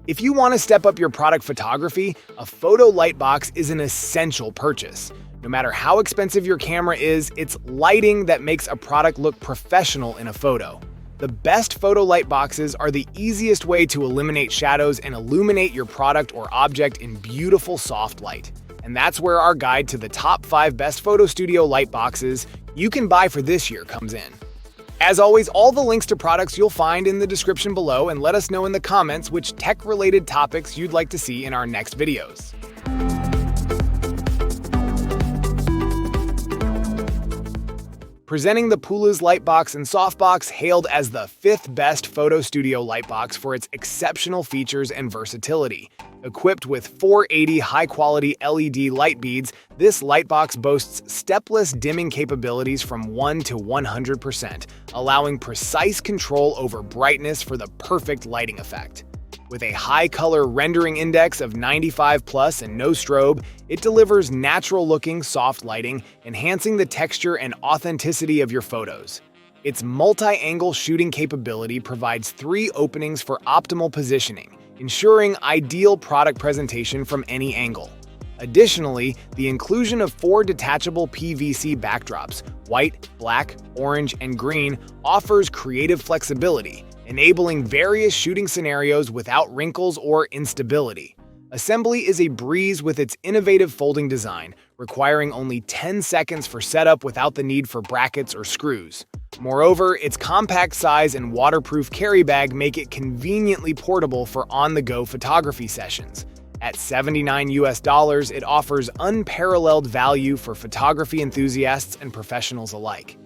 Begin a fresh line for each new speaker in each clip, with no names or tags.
If you want to step up your product photography, a photo light box is an essential purchase. No matter how expensive your camera is, it's lighting that makes a product look professional in a photo. The best photo light boxes are the easiest way to eliminate shadows and illuminate your product or object in beautiful soft light. And that's where our guide to the top 5 best photo studio light boxes you can buy for this year comes in. As always, all the links to products you'll find in the description below, and let us know in the comments which tech-related topics you'd like to see in our next videos. Presenting the Puluz Lightbox and Softbox, hailed as the 5th best photo studio lightbox for its exceptional features and versatility. Equipped with 480 high-quality LED light beads, this lightbox boasts stepless dimming capabilities from 1 to 100%, allowing precise control over brightness for the perfect lighting effect. With a high color rendering index of 95+ and no strobe, it delivers natural-looking soft lighting, enhancing the texture and authenticity of your photos. Its multi-angle shooting capability provides 3 openings for optimal positioning, ensuring ideal product presentation from any angle. Additionally, the inclusion of 4 detachable PVC backdrops, white, black, orange, and green, offers creative flexibility, enabling various shooting scenarios without wrinkles or instability. Assembly is a breeze with its innovative folding design, requiring only 10 seconds for setup without the need for brackets or screws. Moreover, its compact size and waterproof carry bag make it conveniently portable for on-the-go photography sessions. At $79, it offers unparalleled value for photography enthusiasts and professionals alike.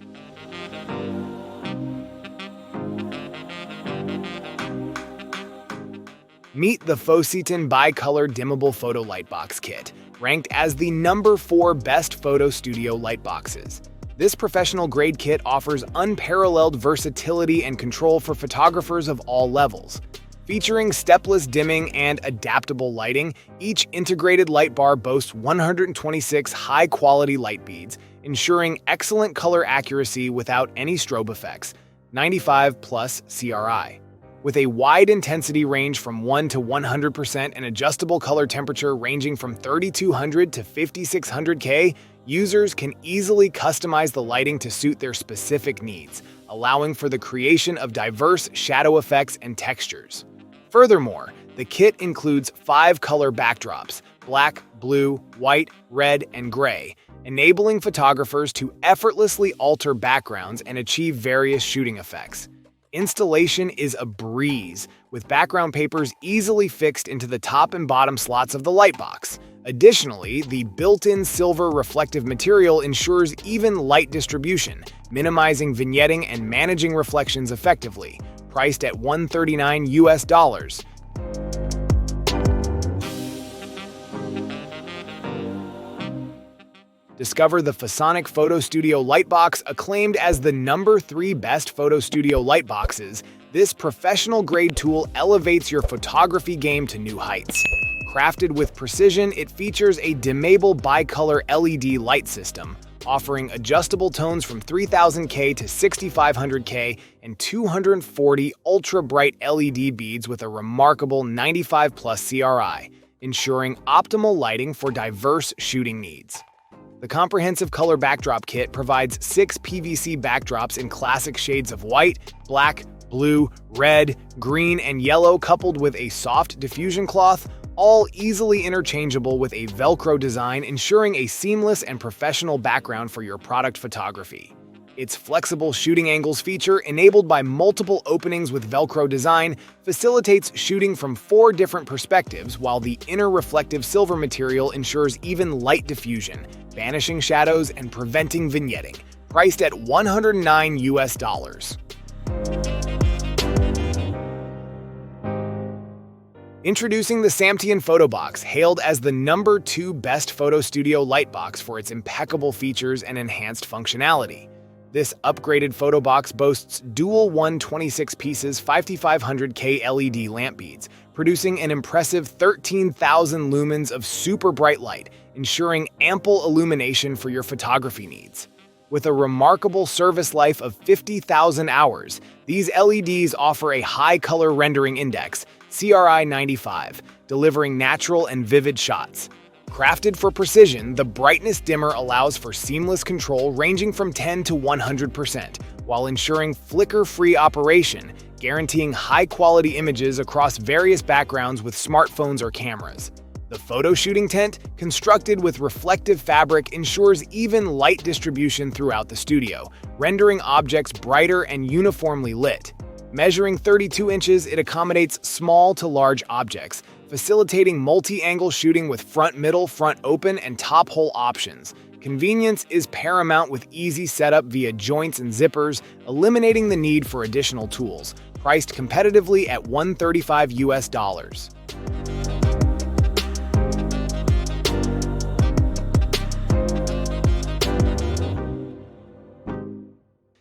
Meet the Fositan Bicolor Dimmable Photo Lightbox Kit, ranked as the number 4 best photo studio lightboxes. This professional-grade kit offers unparalleled versatility and control for photographers of all levels. Featuring stepless dimming and adaptable lighting, each integrated light bar boasts 126 high-quality light beads, ensuring excellent color accuracy without any strobe effects, 95+ CRI. With a wide intensity range from 1 to 100% and adjustable color temperature ranging from 3200 to 5600 K, users can easily customize the lighting to suit their specific needs, allowing for the creation of diverse shadow effects and textures. Furthermore, the kit includes 5 color backdrops: black, blue, white, red, and gray, enabling photographers to effortlessly alter backgrounds and achieve various shooting effects. Installation is a breeze, with background papers easily fixed into the top and bottom slots of the lightbox. Additionally, the built-in silver reflective material ensures even light distribution, minimizing vignetting and managing reflections effectively. Priced at $139. Discover the Fasonic Photo Studio Lightbox, acclaimed as the number 3 best photo studio lightboxes. This professional-grade tool elevates your photography game to new heights. Crafted with precision, it features a Dimmable bicolor LED light system, offering adjustable tones from 3000K to 6500K and 240 ultra-bright LED beads with a remarkable 95+ CRI, ensuring optimal lighting for diverse shooting needs. The comprehensive color backdrop kit provides 6 PVC backdrops in classic shades of white, black, blue, red, green, and yellow, coupled with a soft diffusion cloth, all easily interchangeable with a Velcro design, ensuring a seamless and professional background for your product photography. Its flexible shooting angles feature, enabled by multiple openings with Velcro design, facilitates shooting from 4 different perspectives, while the inner reflective silver material ensures even light diffusion, banishing shadows and preventing vignetting. Priced at $109. Introducing the Samtian Photobox, hailed as the number 2 best photo studio lightbox for its impeccable features and enhanced functionality. This upgraded photo box boasts dual 126 pieces 5500K LED lamp beads, producing an impressive 13,000 lumens of super bright light, ensuring ample illumination for your photography needs. With a remarkable service life of 50,000 hours, these LEDs offer a high color rendering index, CRI 95, delivering natural and vivid shots. Crafted for precision, the brightness dimmer allows for seamless control ranging from 10 to 100%, while ensuring flicker-free operation, guaranteeing high-quality images across various backgrounds with smartphones or cameras. The photo shooting tent, constructed with reflective fabric, ensures even light distribution throughout the studio, rendering objects brighter and uniformly lit. Measuring 32 inches, it accommodates small to large objects, facilitating multi-angle shooting with front-middle, front-open, and top-hole options. Convenience is paramount with easy setup via joints and zippers, eliminating the need for additional tools. Priced competitively at $135.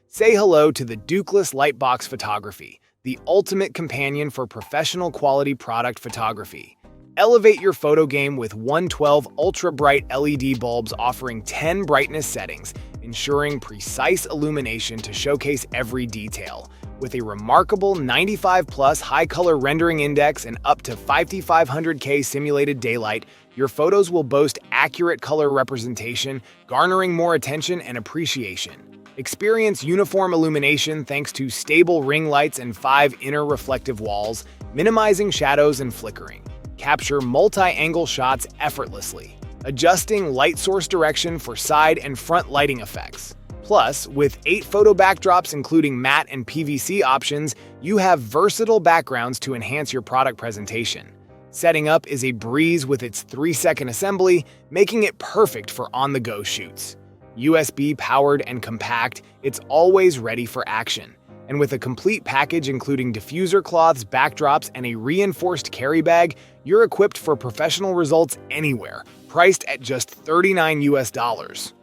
Say hello to the Duclus Lightbox Photography, the ultimate companion for professional quality product photography. Elevate your photo game with 112 ultra-bright LED bulbs offering 10 brightness settings, ensuring precise illumination to showcase every detail. With a remarkable 95+ high-color rendering index and up to 5500K simulated daylight, your photos will boast accurate color representation, garnering more attention and appreciation. Experience uniform illumination thanks to stable ring lights and 5 inner reflective walls, minimizing shadows and flickering. Capture multi-angle shots effortlessly, adjusting light source direction for side and front lighting effects. Plus, with 8 photo backdrops including matte and PVC options, you have versatile backgrounds to enhance your product presentation. Setting up is a breeze with its 3-second assembly, making it perfect for on-the-go shoots. USB-powered and compact, it's always ready for action. And with a complete package including diffuser cloths, backdrops, and a reinforced carry bag, you're equipped for professional results anywhere, priced at just $39.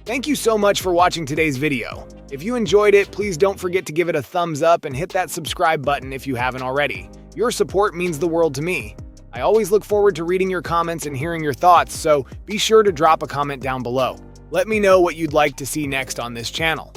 Thank you so much for watching today's video. If you enjoyed it, please don't forget to give it a thumbs up and hit that subscribe button if you haven't already. Your support means the world to me. I always look forward to reading your comments and hearing your thoughts, so be sure to drop a comment down below. Let me know what you'd like to see next on this channel.